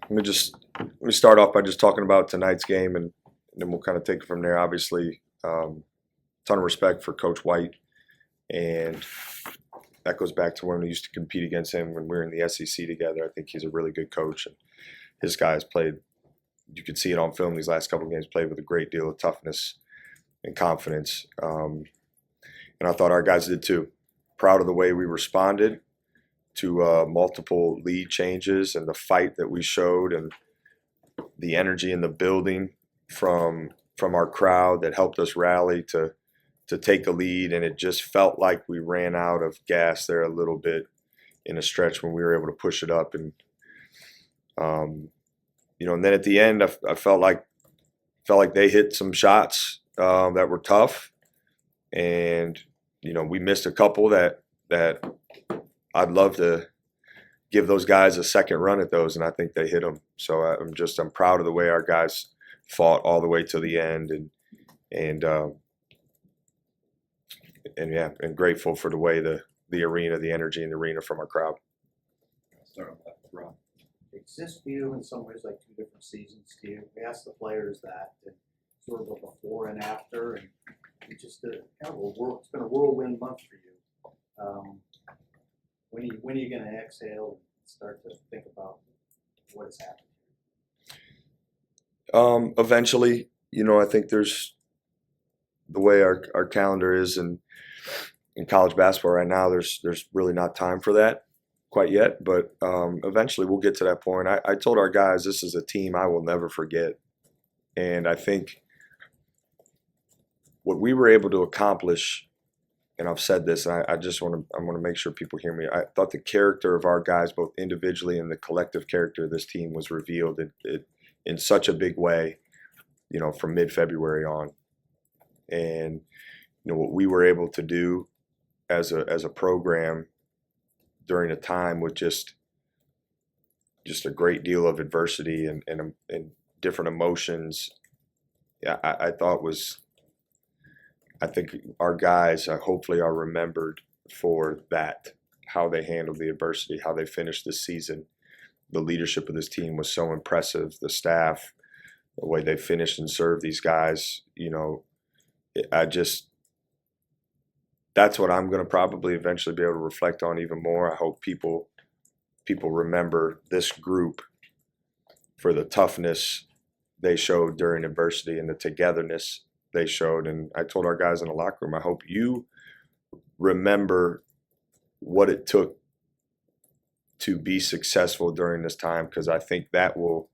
Let me start off by just talking about tonight's game, and then we'll kind of take it from there. Obviously, ton of respect for Coach White, and that goes back to when we used to compete against him when we were in the SEC together. I think he's a really good coach, and his guys played. You could see it on film. These last couple of games played with a great deal of toughness and confidence, and I thought our guys did too. Proud of the way we responded to multiple lead changes and the fight that we showed and the energy in the building from our crowd that helped us rally to take the lead. And it just felt like we ran out of gas there a little bit in a stretch when we were able to push it up. And and then at the end, I felt like they hit some shots that were tough, and we missed a couple that I'd love to give those guys a second run at those, and I think they hit them. So I'm proud of the way our guys fought all the way to the end, and grateful for the way the arena, the energy in the arena from our crowd. I'll start off with Ron. Is this view in some ways like two different seasons to you? We asked the players that, and sort of a before and after, and it's just it's been a whirlwind month for you. When are you going to exhale and start to think about what has happened? Eventually, I think there's the way our calendar is in college basketball right now. There's really not time for that quite yet, but eventually we'll get to that point. I told our guys this is a team I will never forget, and I think what we were able to accomplish. And I've said this, and I want to make sure people hear me. I thought the character of our guys, both individually and the collective character of this team, was revealed in such a big way, from mid-February on. And what we were able to do as a program during a time with just a great deal of adversity and different emotions, I thought was. I think our guys hopefully are remembered for that, how they handled the adversity, how they finished this season. The leadership of this team was so impressive. The staff, the way they finished and served these guys, that's what I'm going to probably eventually be able to reflect on even more. I hope people remember this group for the toughness they showed during adversity and the togetherness they showed. And I told our guys in the locker room, I hope you remember what it took to be successful during this time, because I think that will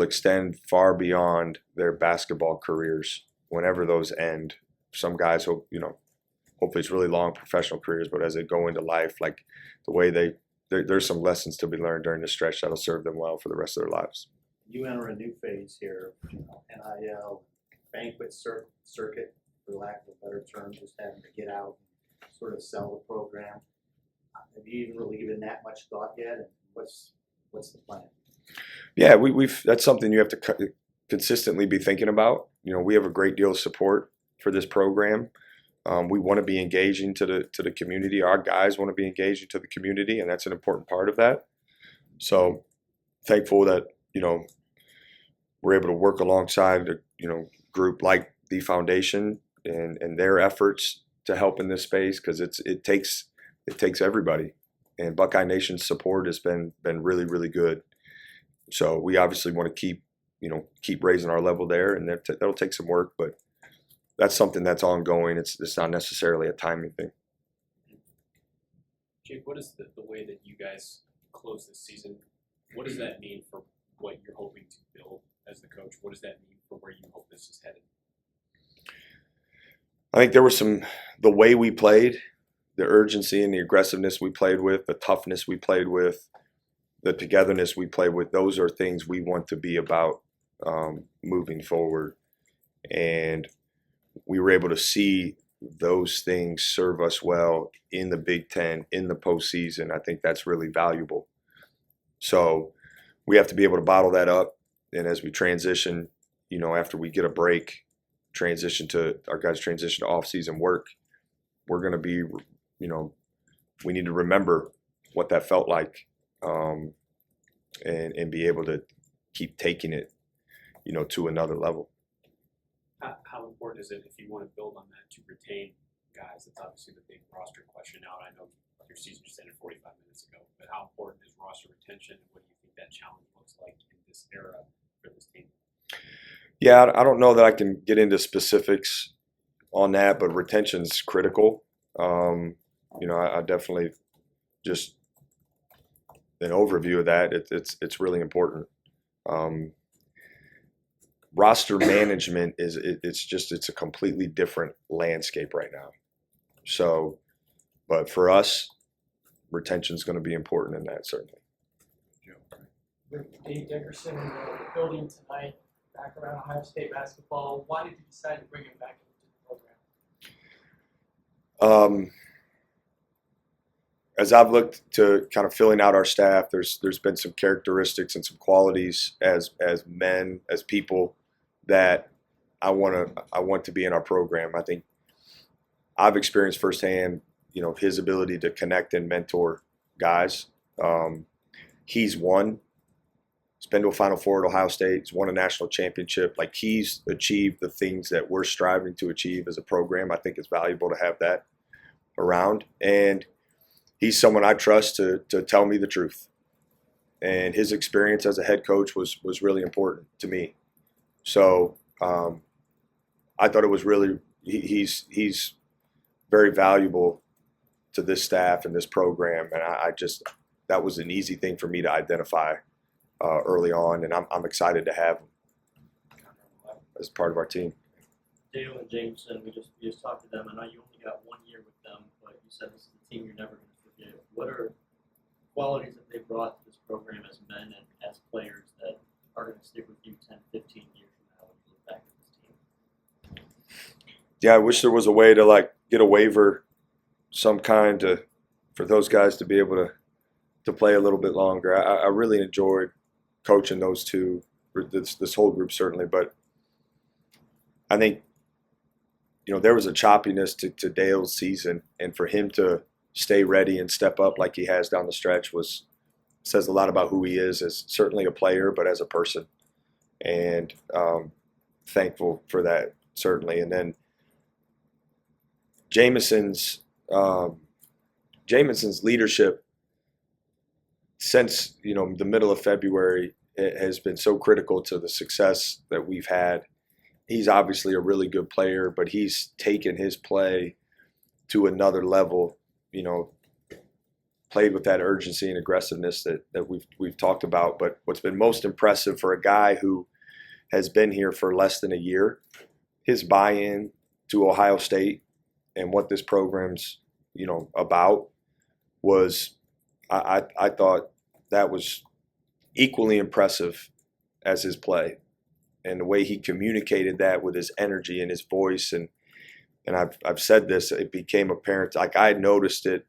extend far beyond their basketball careers whenever those end. Some guys hope, hopefully it's really long professional careers, but as they go into life, like the way there's some lessons to be learned during this stretch that'll serve them well for the rest of their lives. You enter a new phase here, NIL, banquet circuit, for lack of a better term, just having to get out and sort of sell the program. Have you even really given that much thought yet? And what's the plan? Yeah, that's something you have to consistently be thinking about. We have a great deal of support for this program. We want to be engaging to the community. Our guys want to be engaging to the community, and that's an important part of that. So thankful that we're able to work alongside group like the foundation and their efforts to help in this space, because it takes everybody, and Buckeye Nation's support has been really, really good. So we obviously want to keep raising our level there, and that'll take some work, but that's something that's ongoing. It's not necessarily a timing thing. Jake, what is the way that you guys close this season? What does that mean for what you're hoping to build as the coach? What does that mean for where you hope this is headed? I think there was the way we played, the urgency and the aggressiveness we played with, the toughness we played with, the togetherness we played with. Those are things we want to be about moving forward. And we were able to see those things serve us well in the Big Ten, in the postseason. I think that's really valuable. So we have to be able to bottle that up. And as we transition, after we get a break, our guys transition to off-season work, we're going to be, we need to remember what that felt like. and be able to keep taking it, to another level. How important is it, if you want to build on that, to retain guys? That's obviously the big roster question now. And I know your season just ended 45 minutes ago, but how important is roster retention, and what do you think that challenge looks like in this era for this team? Yeah, I don't know that I can get into specifics on that, but retention's critical. I definitely just an overview of that. It's really important. Roster management it's a completely different landscape right now. So, but for us, retention is going to be important in that, certainly. With Dave Dickerson in the building tonight, back around Ohio State basketball, why did you decide to bring him back into the program? As I've looked to kind of filling out our staff, there's been some characteristics and some qualities as men, as people, that I want to be in our program. I think I've experienced firsthand, his ability to connect and mentor guys. He's won. He's been to a Final Four at Ohio State. He's won a national championship. Like, he's achieved the things that we're striving to achieve as a program. I think it's valuable to have that around. And he's someone I trust to tell me the truth. And his experience as a head coach was really important to me. So I thought it was really he's very valuable to this staff and this program, and that was an easy thing for me to identify early on, and I'm excited to have him as part of our team. Dale and Jameson, we just talked to them. I know you only got 1 year with them, but you said this is a team you're never going to forget. What are qualities that they brought to this program as men and as players that are going to stick with you 10, 15 years from now when you look back at this team? Yeah, I wish there was a way to get a waiver, some kind, for those guys to be able to play a little bit longer. I really enjoyed coaching those two, or this whole group certainly, but I think there was a choppiness to Dale's season, and for him to stay ready and step up like he has down the stretch says a lot about who he is as certainly a player, but as a person, and thankful for that, certainly. And then Jameson's leadership since the middle of February has been so critical to the success that we've had. He's obviously a really good player, but he's taken his play to another level. Played with that urgency and aggressiveness that we've talked about. But what's been most impressive for a guy who has been here for less than a year, his buy-in to Ohio State and what this program's about was, I thought that was equally impressive as his play, and the way he communicated that with his energy and his voice. And I've said this, it became apparent, like I noticed it.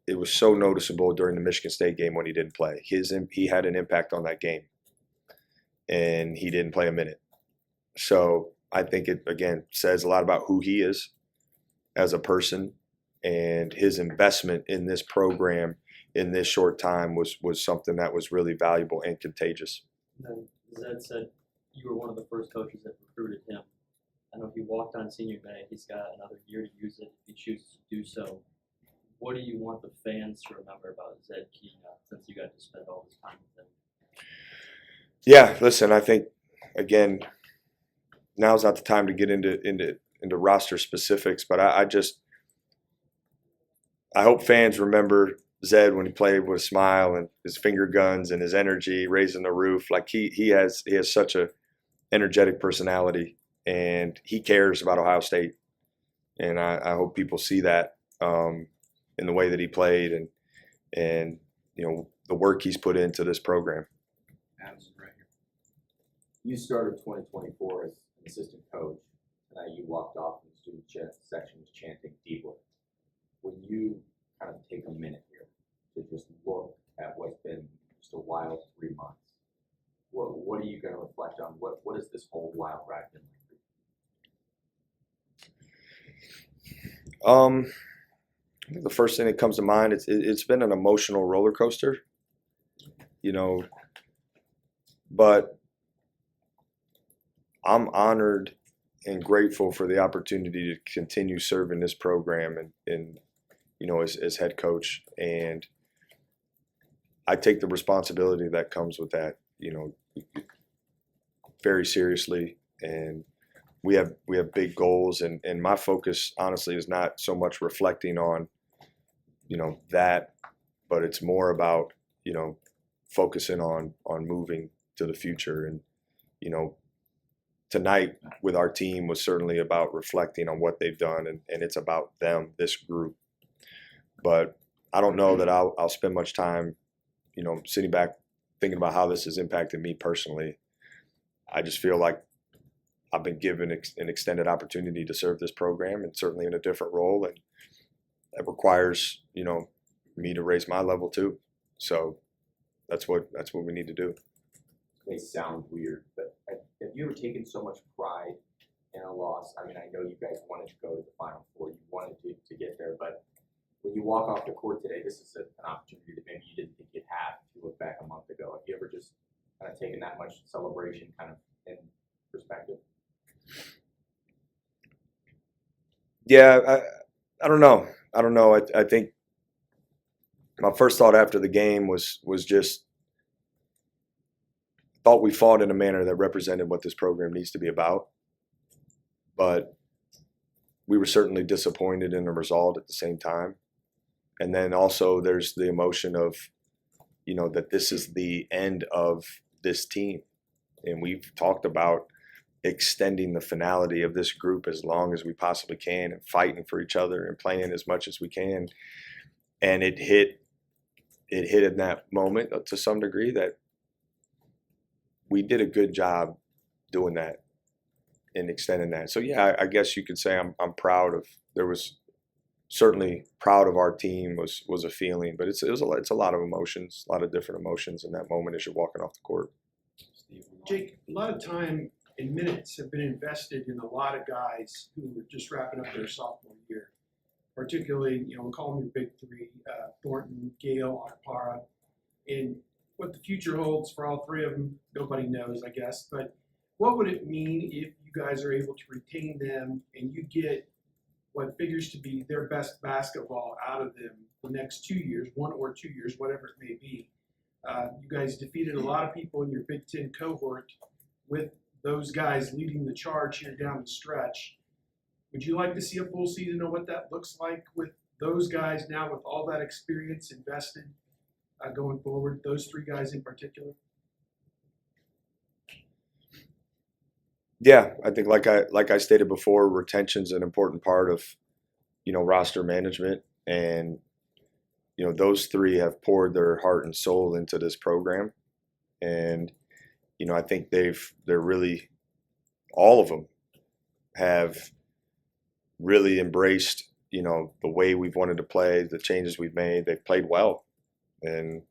It was so noticeable during the Michigan State game when he didn't play. He had an impact on that game, and he didn't play a minute. So I think it, again, says a lot about who he is as a person, and his investment in this program in this short time was something that was really valuable and contagious. And then Zed said you were one of the first coaches that recruited him. I know he walked on senior day. He's got another year to use it if he chooses to do so. What do you want the fans to remember about Zed Key since you got to spend all this time with him? Yeah, listen, I think, again, now's not the time to get into roster specifics, but I hope fans remember Zed when he played with a smile and his finger guns and his energy, raising the roof. Like he has such a energetic personality, and he cares about Ohio State, and I hope people see that in the way that he played and the work he's put into this program. Adam's right here. You started 2024 as an assistant coach, and you walked off in the student section chanting Diebler. When you kind of take a minute here to just look at what's been just a wild 3 months, what are you going to reflect on? What is this whole wild ride been like? I think the first thing that comes to mind, it's been an emotional roller coaster. you know, but I'm honored and grateful for the opportunity to continue serving this program and you know, as head coach. And I take the responsibility that comes with that, you know, very seriously. And we have big goals, and my focus honestly is not so much reflecting on, you know, that, but it's more about, you know, focusing on moving to the future. And, you know, tonight with our team was certainly about reflecting on what they've done, and it's about them, this group. But I don't know that I'll spend much time, you know, sitting back thinking about how this has impacted me personally. I just feel like I've been given an extended opportunity to serve this program, and certainly in a different role, and that requires, you know, me to raise my level too. So that's what we need to do. It may sound weird, but have you ever taken so much pride in a loss? I mean, I know you guys wanted to go to the Final Four, you wanted to get there, but when you walk off the court today, this is an opportunity that maybe you didn't think you'd have if you look back a month ago. Have you ever just kind of taken that much celebration kind of in perspective? Yeah, I don't know. I think my first thought after the game was just thought we fought in a manner that represented what this program needs to be about. But we were certainly disappointed in the result at the same time. And then also there's the emotion of, you know, that this is the end of this team. And we've talked about extending the finality of this group as long as we possibly can, and fighting for each other and playing as much as we can. And it hit in that moment to some degree that we did a good job doing that and extending that. So yeah, I guess you could say I'm proud of. There was certainly proud of our team was a feeling, but it's a lot of emotions, a lot of different emotions in that moment as you're walking off the court. Jake, a lot of time and minutes have been invested in a lot of guys who are just wrapping up their sophomore year. Particularly, you know, we'll call them your big three, Thornton, Gale, Arpara. And what the future holds for all three of them, nobody knows, I guess. But what would it mean if you guys are able to retain them and you get what figures to be their best basketball out of them the next 2 years, 1 or 2 years, whatever it may be? You guys defeated a lot of people in your Big Ten cohort with those guys leading the charge here down the stretch. Would you like to see a full season of what that looks like with those guys now with all that experience invested going forward, those three guys in particular? Yeah, I think like I stated before, retention's an important part of, you know, roster management. And, you know, those three have poured their heart and soul into this program. And, you know, I think they're really, all of them have really embraced, you know, the way we've wanted to play, the changes we've made. They've played well and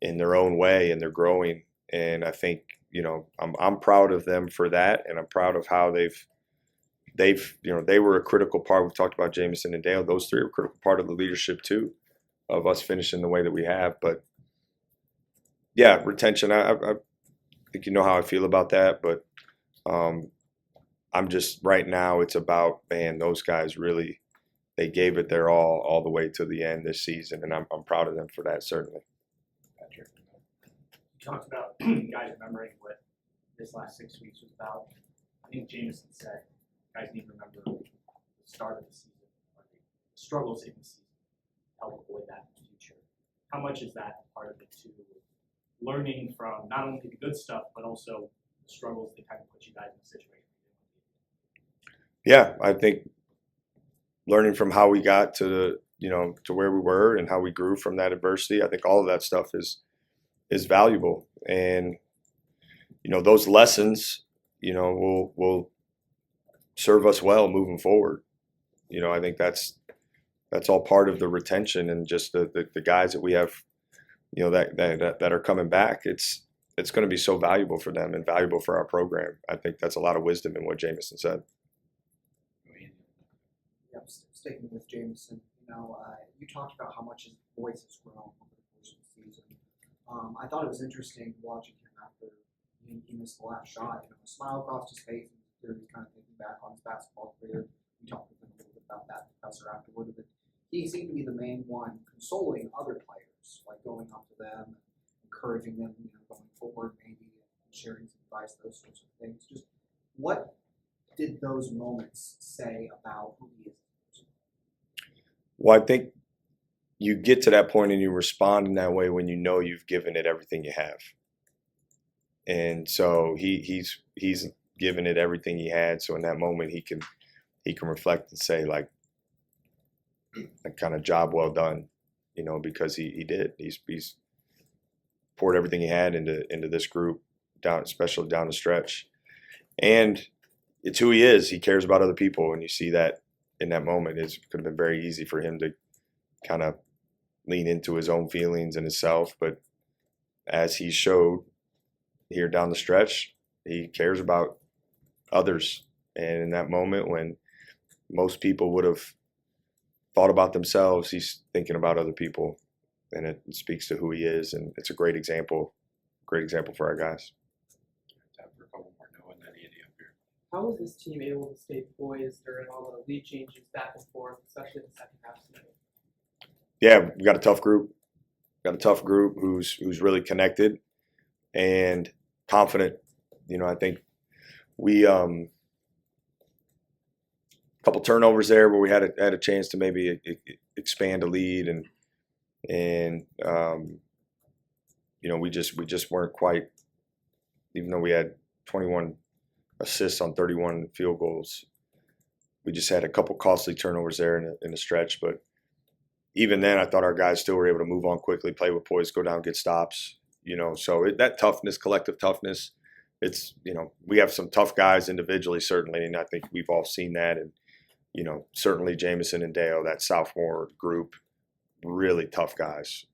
in their own way, and they're growing. And I think, you know, I'm proud of them for that, and I'm proud of how they've you know, they were a critical part. We've talked about Jameson and Dale. Those three are a critical part of the leadership too, of us finishing the way that we have. But yeah, retention. I think you know how I feel about that. But I'm just right now. It's about, man, those guys really, they gave it their all the way to the end this season, and I'm proud of them for that, certainly. Patrick, you talked about guys remembering what this last 6 weeks was about. I think Jameson said guys need to remember the start of the season, or the struggles in the season, help avoid that in the future. How much is that part of it too? Learning from not only the good stuff, but also the struggles that kind of put you guys in a situation. Yeah, I think learning from how we got to the, you know, to where we were and how we grew from that adversity, I think all of that stuff is valuable. And, you know, those lessons, you know, will serve us well moving forward. You know, I think that's all part of the retention, and just the guys that we have, you know, that are coming back. It's going to be so valuable for them and valuable for our program. I think that's a lot of wisdom in what Jameson said. Yeah, sticking with Jameson, you know, you talked about how much his voice has grown over the course of the season. I thought it was interesting watching him after he missed the last shot. You know, a smile across his face, and he was kind of thinking back on his basketball career. We talked with him a little bit about that, professor, afterward. But he seemed to be the main one consoling other players, like going up to them, and encouraging them, you know, going forward, maybe, and sharing some advice, those sorts of things. Just what did those moments say about who he is? Well, I think you get to that point and you respond in that way when you know you've given it everything you have. And so he's given it everything he had. So in that moment he can reflect and say, like kind of job well done, you know, because he did. He's poured everything he had into this group, especially down the stretch. And it's who he is. He cares about other people, and you see that in that moment. It could have been very easy for him to kind of lean into his own feelings and himself, but as he showed here down the stretch, he cares about others. And in that moment when most people would have thought about themselves, he's thinking about other people, and it speaks to who he is. And it's a great example for our guys. Time for a couple more. Noah and then Andy up here. How was this team able to stay poised during all the lead changes back and forth, especially in the second half tonight? Yeah, we got a tough group. Who's really connected and confident. You know, I think we couple turnovers there where we had a chance to maybe expand a lead, and you know, we just weren't quite. Even though we had 21 assists on 31 field goals, we just had a couple costly turnovers there in the stretch, but. Even then, I thought our guys still were able to move on quickly, play with poise, go down, get stops. You know, so that toughness, collective toughness, it's, you know, we have some tough guys individually, certainly, and I think we've all seen that. And, you know, certainly Jameson and Dale, that sophomore group, really tough guys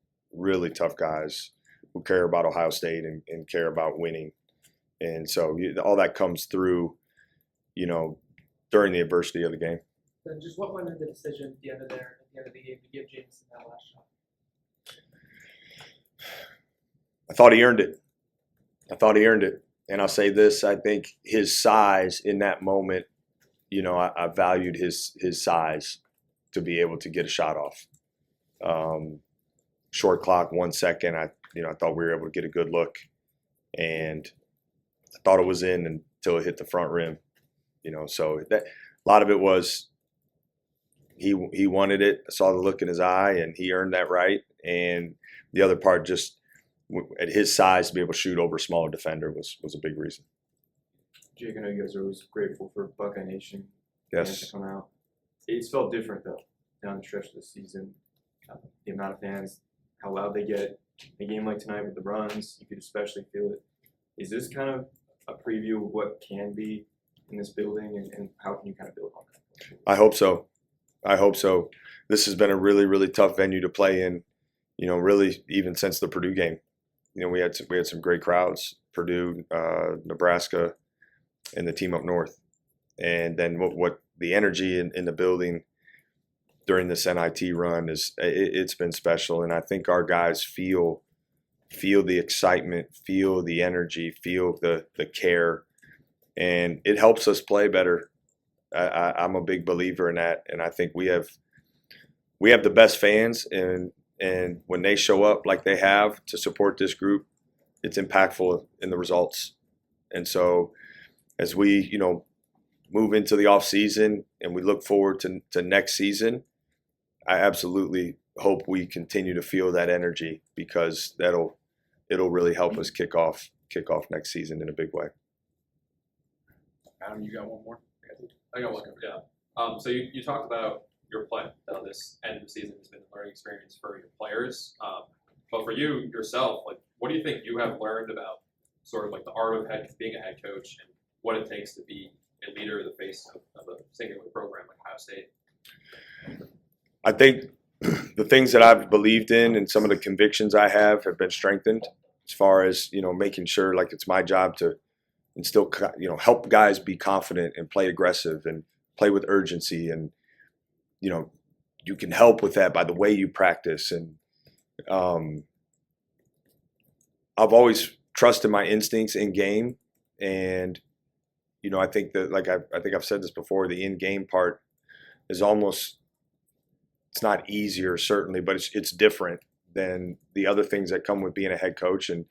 who care about Ohio State and care about winning. And so all that comes through, you know, during the adversity of the game. Then just what went into the decision at the end of the game to give Jameson that last shot? I thought he earned it. And I'll say this, I think his size in that moment, you know, I valued his size to be able to get a shot off. Short clock, 1 second, I thought we were able to get a good look. And I thought it was in until it hit the front rim. You know, so that a lot of it was he wanted it. I saw the look in his eye, and he earned that right. And the other part, just at his size, to be able to shoot over a smaller defender was a big reason. Jake, I know you guys are always grateful for Buckeye Nation Yes. to come out. It's felt different though down the stretch of the season. The amount of fans, how loud they get. A game like tonight with the runs, you could especially feel it. Is this kind of a preview of what can be in this building, and how can you kind of build on that? I hope so. This has been a really, really tough venue to play in, you know, really even since the Purdue game. You know, we had some great crowds, Purdue, Nebraska, and the team up north. And then what the energy in the building during this NIT run it's been special. And I think our guys feel the excitement, feel the energy, feel the care, and it helps us play better. I'm a big believer in that, and I think we have the best fans, and when they show up like they have to support this group, it's impactful in the results. And so as we, you know, move into the off season and we look forward to next season, I absolutely hope we continue to feel that energy, because it'll really help us kick off next season in a big way. Adam, you got one more? I got one. Yeah. So you talked about your play on this end of the season has been a learning experience for your players. But for you yourself, like, what do you think you have learned about sort of like the art of being a head coach and what it takes to be a leader in the face of a singular program like Ohio State? I think the things that I've believed in and some of the convictions I have been strengthened, as far as, you know, making sure like it's my job to instill, you know, help guys be confident and play aggressive and play with urgency. And, you know, you can help with that by the way you practice. And I've always trusted my instincts in game, and I think that I think I've said this before. The in game part is almost, it's not easier certainly, but it's different than the other things that come with being a head coach. And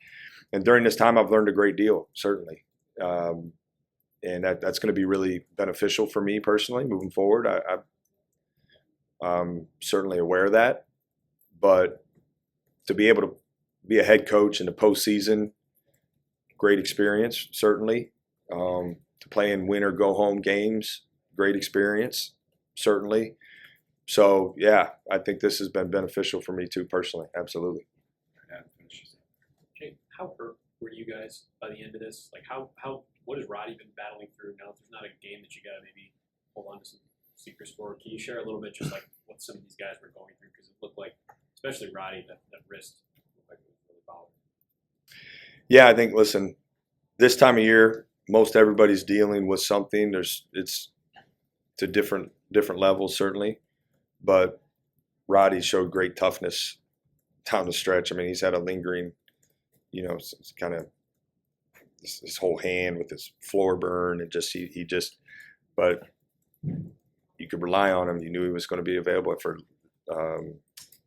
during this time, I've learned a great deal certainly, and that's going to be really beneficial for me personally moving forward. I'm certainly aware of that, but to be able to be a head coach in the postseason, great experience certainly. To play in win or go home games, great experience certainly. So yeah, I think this has been beneficial for me too personally. Absolutely. Jake, how hurt were you guys by the end of this? Like, what has Roddy been battling through now? If there's not a game that you got to maybe hold on to some secrets for, can you share a little bit just like what some of these guys were going through? Because it looked like, especially Roddy, that wrist looked like it was really bothering. Yeah, I think, listen, this time of year, most everybody's dealing with something. It's to different levels certainly, but Roddy showed great toughness down the stretch. I mean, he's had a lingering, kind of his whole hand with his floor burn, and but you could rely on him. You knew he was going to be available for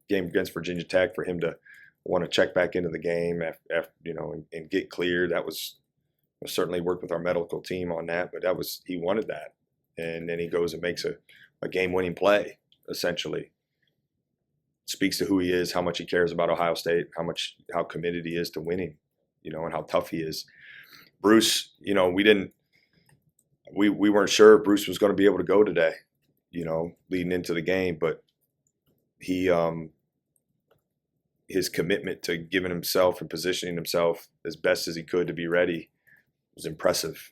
game against Virginia Tech, for him to want to check back into the game after, and get cleared. That was certainly worked with our medical team on that, but he wanted that. And then he goes and makes a game-winning play, essentially. Speaks to who he is, how much he cares about Ohio State, how committed he is to winning, and how tough he is. Bruce, we weren't sure if Bruce was going to be able to go today, leading into the game, but his commitment to giving himself and positioning himself as best as he could to be ready was impressive.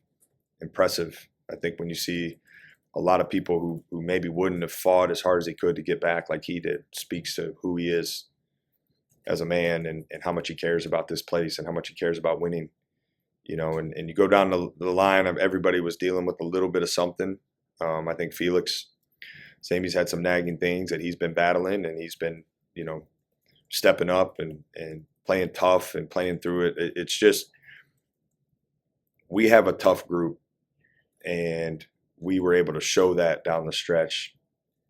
I think when you see a lot of people who maybe wouldn't have fought as hard as he could to get back like he did, speaks to who he is as a man, and how much he cares about this place and how much he cares about winning. And you go down the line of everybody was dealing with a little bit of something. I think Felix, same, he's had some nagging things that he's been battling, and he's been, stepping up and playing tough and playing through it. It's just, we have a tough group, and we were able to show that down the stretch.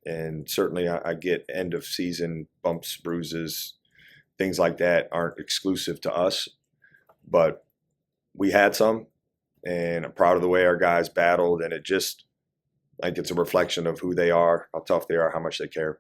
And certainly I get end of season bumps, bruises, things like that aren't exclusive to us, but we had some, and I'm proud of the way our guys battled. And it's a reflection of who they are, how tough they are, how much they care.